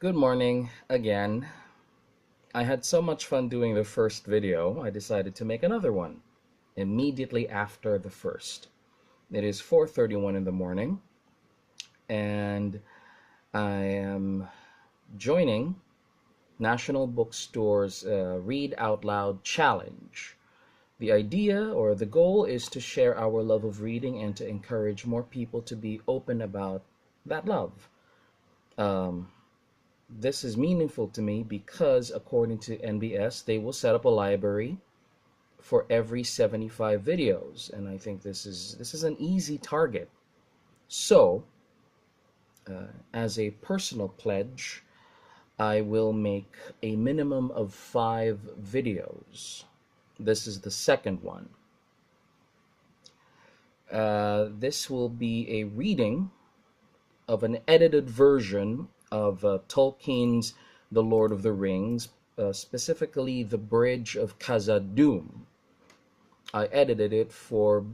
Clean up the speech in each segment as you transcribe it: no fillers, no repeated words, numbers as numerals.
Good morning again. I had so much fun doing the first video, I decided to make another one immediately after the first. It is 4:31 in the morning, and I am joining National Bookstore's Read Out Loud Challenge. The idea or the goal is to share our love of reading and to encourage more people to be open about that love. This is meaningful to me because, according to NBS, they will set up a library for every 75 videos, and I think this is an easy target. So, as a personal pledge, I will make a minimum of 5 videos. This is the second one. This will be a reading of an edited version of Tolkien's The Lord of the Rings, specifically the Bridge of Khazad Dum. I edited it for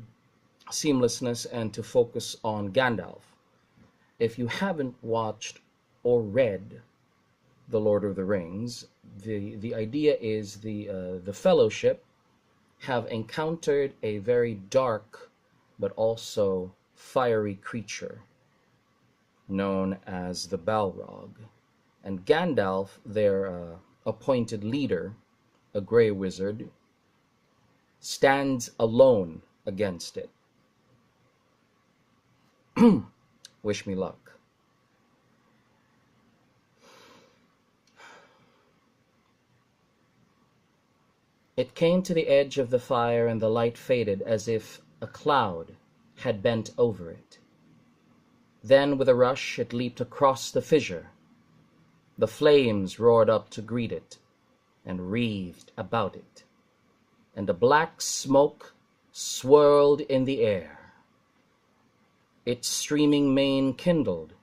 seamlessness and to focus on Gandalf. If you haven't watched or read The Lord of the Rings, the idea is the Fellowship have encountered a very dark but also fiery creature known as the Balrog, and Gandalf, their appointed leader, a gray wizard, stands alone against it. Wish me luck. It came to the edge of the fire, and the light faded as if a cloud had bent over it. Then, with a rush, it leaped across the fissure. The flames roared up to greet it and wreathed about it, and a black smoke swirled in the air. Its streaming mane kindled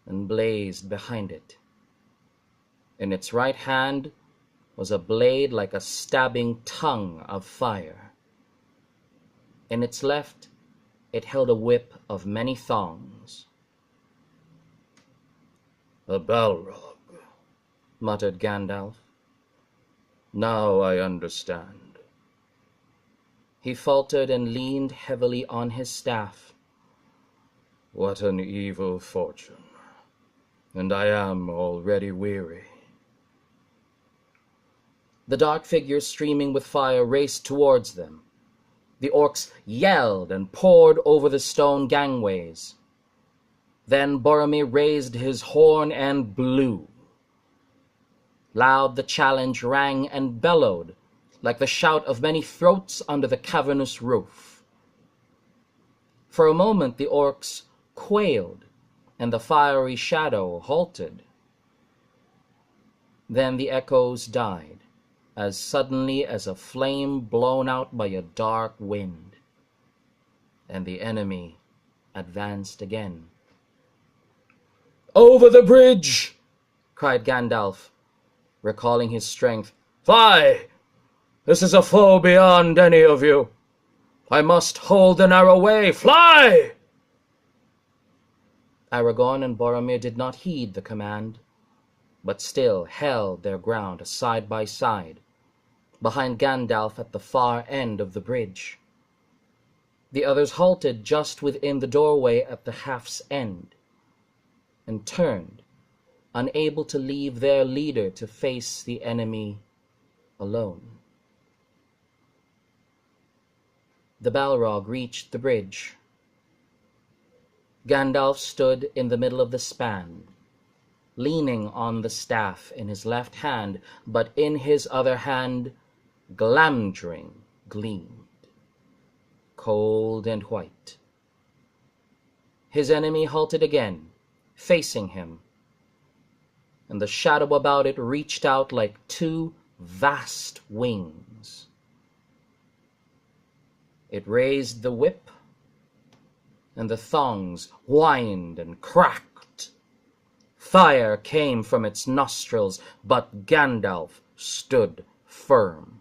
and blazed behind it. In its right hand was a blade like a stabbing tongue of fire. In its left, it held a whip of many thongs. "A Balrog," muttered Gandalf. "Now I understand." He faltered and leaned heavily on his staff. "What an evil fortune, and I am already weary." The dark figure streaming with fire raced towards them. The orcs yelled and poured over the stone gangways. Then Boromir raised his horn and blew. Loud the challenge rang and bellowed, like the shout of many throats under the cavernous roof. For a moment the orcs quailed, and the fiery shadow halted. Then the echoes died, as suddenly as a flame blown out by a dark wind, and the enemy advanced again. "Over the bridge!" cried Gandalf, recalling his strength. "Fly! This is a foe beyond any of you. I must hold the narrow way. Fly!" Aragorn and Boromir did not heed the command, but still held their ground side by side, behind Gandalf at the far end of the bridge. The others halted just within the doorway at the half's end, and turned, unable to leave their leader to face the enemy alone. The Balrog reached the bridge. Gandalf stood in the middle of the span, leaning on the staff in his left hand, but in his other hand Glamdring gleamed, cold and white. His enemy halted again, facing him, and the shadow about it reached out like 2 vast wings. It raised the whip, and the thongs whined and cracked. Fire came from its nostrils, but Gandalf stood firm.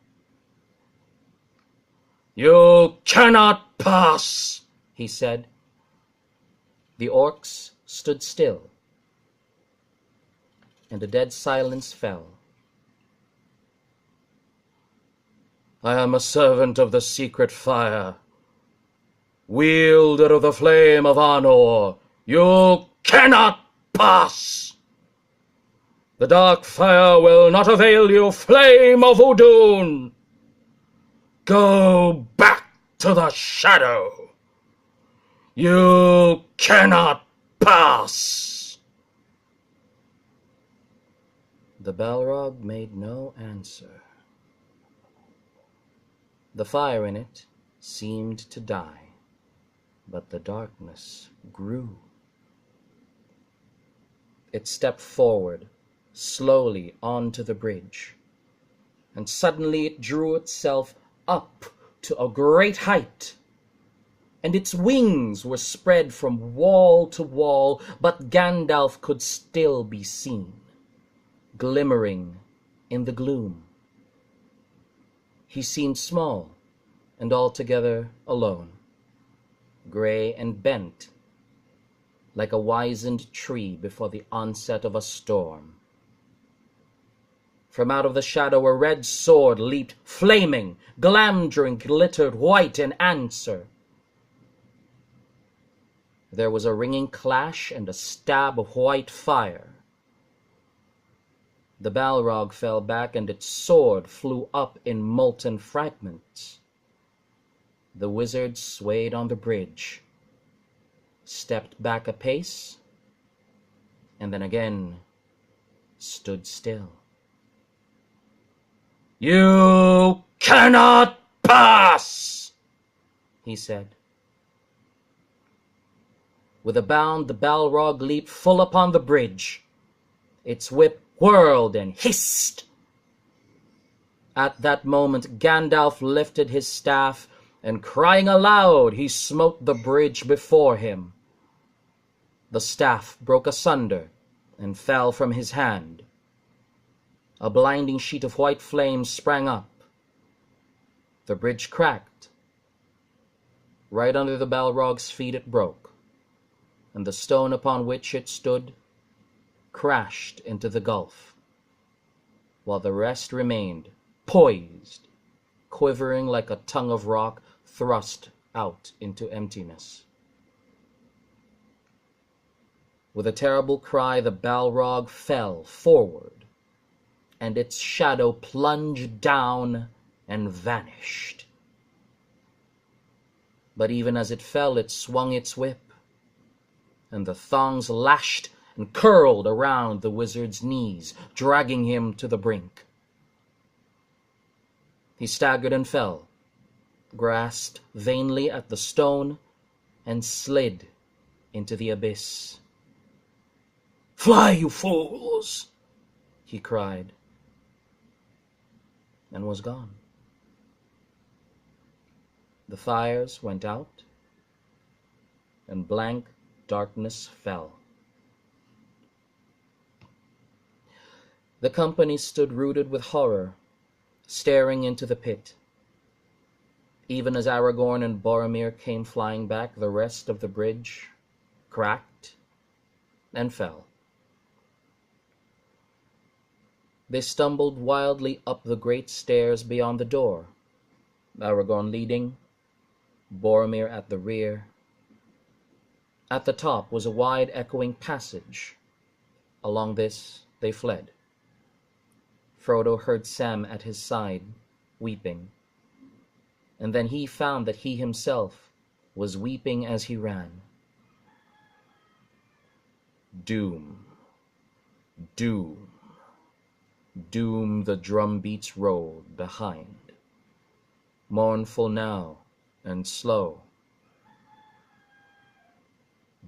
"You cannot pass," he said. The orcs stood still. and a dead silence fell. "I am a servant of the secret fire, wielder of the flame of Anor. You cannot pass! The dark fire will not avail you, flame of Udun! Go back to the shadow! You cannot pass!" The Balrog made no answer. The fire in it seemed to die, but the darkness grew. It stepped forward, slowly onto the bridge, and suddenly it drew itself up to a great height, and its wings were spread from wall to wall, but Gandalf could still be seen, glimmering in the gloom. He seemed small and altogether alone, gray and bent, like a wizened tree before the onset of a storm. From out of the shadow a red sword leaped, flaming. Glamdring glittered white in answer. There was a ringing clash and a stab of white fire. The Balrog fell back, and its sword flew up in molten fragments. The wizard swayed on the bridge, stepped back a pace, and then again stood still. "You cannot pass!" he said. With a bound, the Balrog leaped full upon the bridge. Its whip whirled and hissed. At that moment, Gandalf lifted his staff, and crying aloud, he smote the bridge before him. The staff broke asunder and fell from his hand. A blinding sheet of white flame sprang up. The bridge cracked. Right under the Balrog's feet it broke, and the stone upon which it stood crashed into the gulf, while the rest remained poised, quivering like a tongue of rock thrust out into emptiness. With a terrible cry, the Balrog fell forward, and its shadow plunged down and vanished. But even as it fell, it swung its whip, and the thongs lashed and curled around the wizard's knees, dragging him to the brink. He staggered and fell, grasped vainly at the stone, and slid into the abyss. "Fly, you fools!" he cried, and was gone. The fires went out, and blank darkness fell. The company stood rooted with horror, staring into the pit. Even as Aragorn and Boromir came flying back, the rest of the bridge cracked and fell. They stumbled wildly up the great stairs beyond the door, Aragorn leading, Boromir at the rear. At the top was a wide echoing passage. Along this they fled. Frodo heard Sam at his side, weeping, and then he found that he himself was weeping as he ran. Doom, doom, doom, the drumbeats rolled behind, mournful now and slow.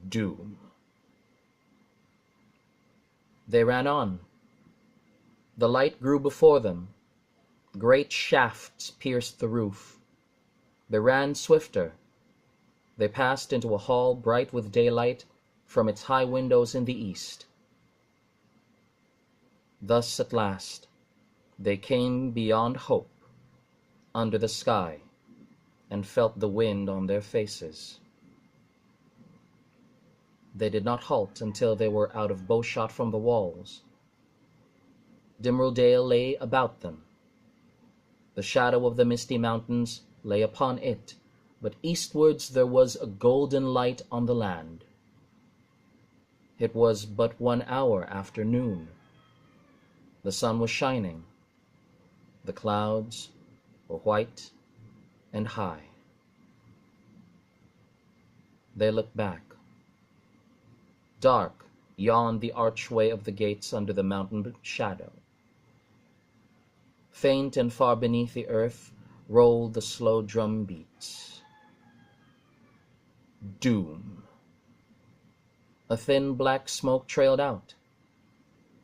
Doom. They ran on. The light grew before them. Great shafts pierced the roof. They ran swifter. They passed into a hall bright with daylight from its high windows in the east. Thus at last they came beyond hope, under the sky, and felt the wind on their faces. They did not halt until they were out of bowshot from the walls, Dimrildale lay about them. The shadow of the misty mountains lay upon it, but eastwards there was a golden light on the land. It was but 1 hour after noon. The sun was shining. The clouds were white and high. They looked back. Dark yawned the archway of the gates under the mountain shadow. Faint and far beneath the earth rolled the slow drum beats. Doom. A thin black smoke trailed out.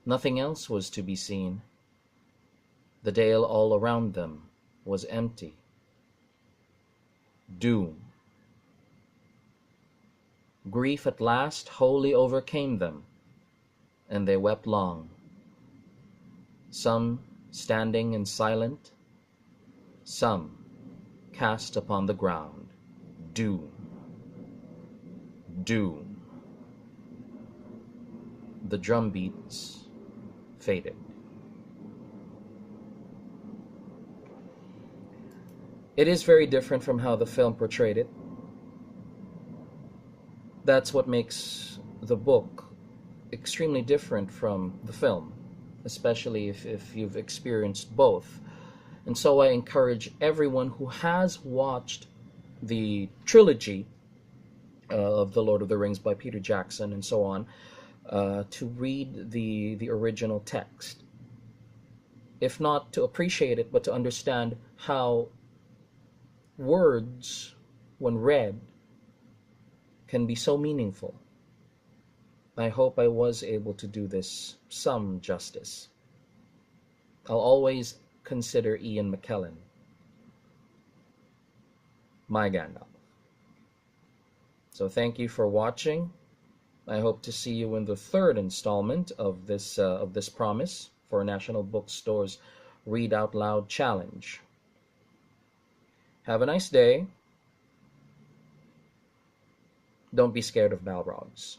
Nothing else was to be seen. The dale all around them was empty. Doom. Grief at last wholly overcame them, and they wept long. Some standing and silent, some cast upon the ground. Doom. Doom. The drum beats faded. It is very different from how the film portrayed it. That's what makes the book extremely different from the film, especially if you've experienced both. And so I encourage everyone who has watched the trilogy of The Lord of the Rings by Peter Jackson and so on, to read the original text. If not to appreciate it, but to understand how words, when read, can be so meaningful. I hope I was able to do this some justice. I'll always consider Ian McKellen my Gandalf. So thank you for watching. I hope to see you in the third installment of this promise for National Bookstore's Read Out Loud Challenge. Have a nice day. Don't be scared of Balrogs.